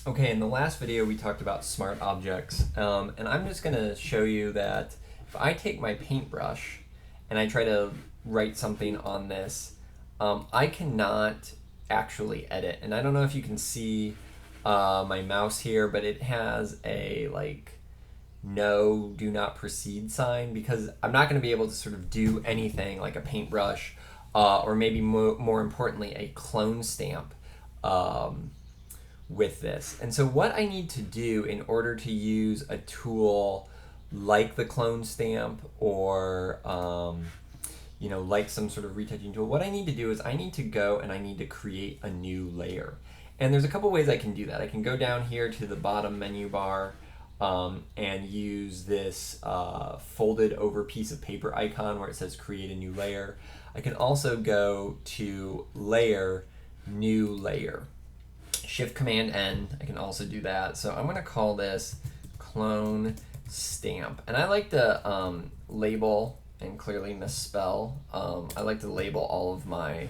Okay, in the last video we talked about smart objects, and I'm just going to show you that if I take my paintbrush and I try to write something on this, I cannot actually edit. And I don't know if you can see my mouse here, but it has a no, do not proceed sign, because I'm not going to be able to sort of do anything like a paintbrush or maybe more importantly a clone stamp with this. And so what I need to do in order to use a tool like the clone stamp or like some sort of retouching tool, what I need to do is I need to go and I need to create a new layer. And there's a couple ways I can do that. I can go down here to the bottom menu bar and use this folded over piece of paper icon where it says create a new layer. I can also go to layer, new layer. Shift Command N, I can also do that. So I'm going to call this clone stamp. And I like to label and clearly misspell. I like to label all of my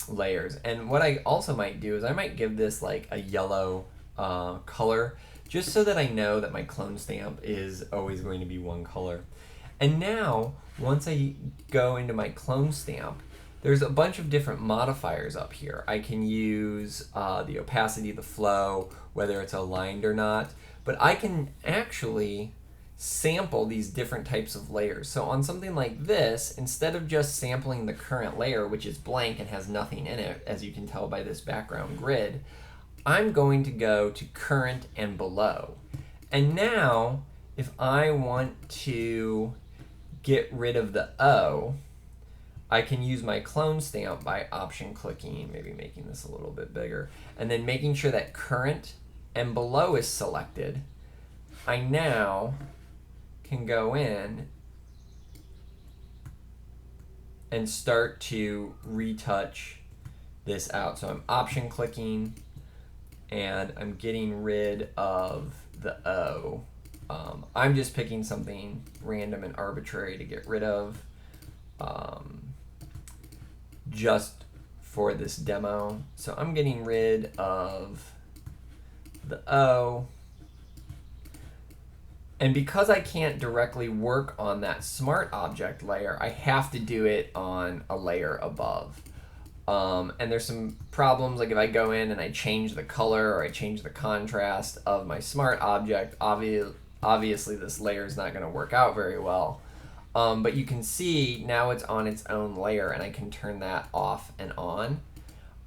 layers. And what I also might do is I might give this like a yellow color, just so that I know that my clone stamp is always going to be one color. And now, once I go into my clone stamp, there's a bunch of different modifiers up here. I can use the opacity, the flow, whether it's aligned or not, but I can actually sample these different types of layers. So on something like this, instead of just sampling the current layer, which is blank and has nothing in it, as you can tell by this background grid, I'm going to go to current and below. And now, if I want to get rid of the O, I can use my clone stamp by option clicking, maybe making this a little bit bigger, and then making sure that current and below is selected. I now can go in and start to retouch this out. So I'm option clicking and I'm getting rid of the O. I'm just picking something random and arbitrary to get rid of. Just for this demo. So I'm getting rid of the O. And because I can't directly work on that smart object layer, I have to do it on a layer above. And there's some problems, like if I go in and I change the color or I change the contrast of my smart object, obviously this layer is not going to work out very well. But you can see now it's on its own layer and I can turn that off and on.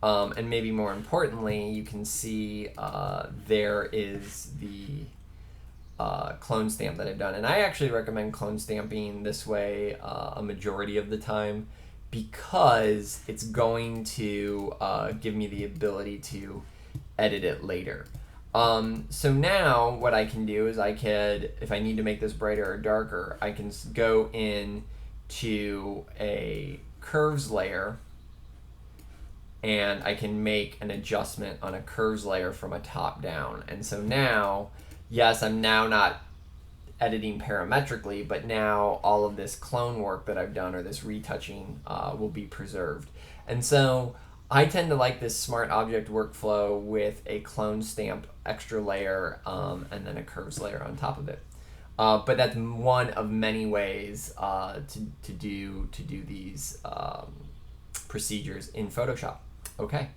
And maybe more importantly, you can see there is the clone stamp that I've done. And I actually recommend clone stamping this way a majority of the time, because it's going to give me the ability to edit it later. So now what I can do is if I need to make this brighter or darker, I can go in to a curves layer and I can make an adjustment on a curves layer from a top down. And so now, yes, I'm now not editing parametrically, but now all of this clone work that I've done or this retouching will be preserved. And so I tend to like this smart object workflow with a clone stamp extra layer and then a curves layer on top of it. But that's one of many ways to do these procedures in Photoshop. Okay.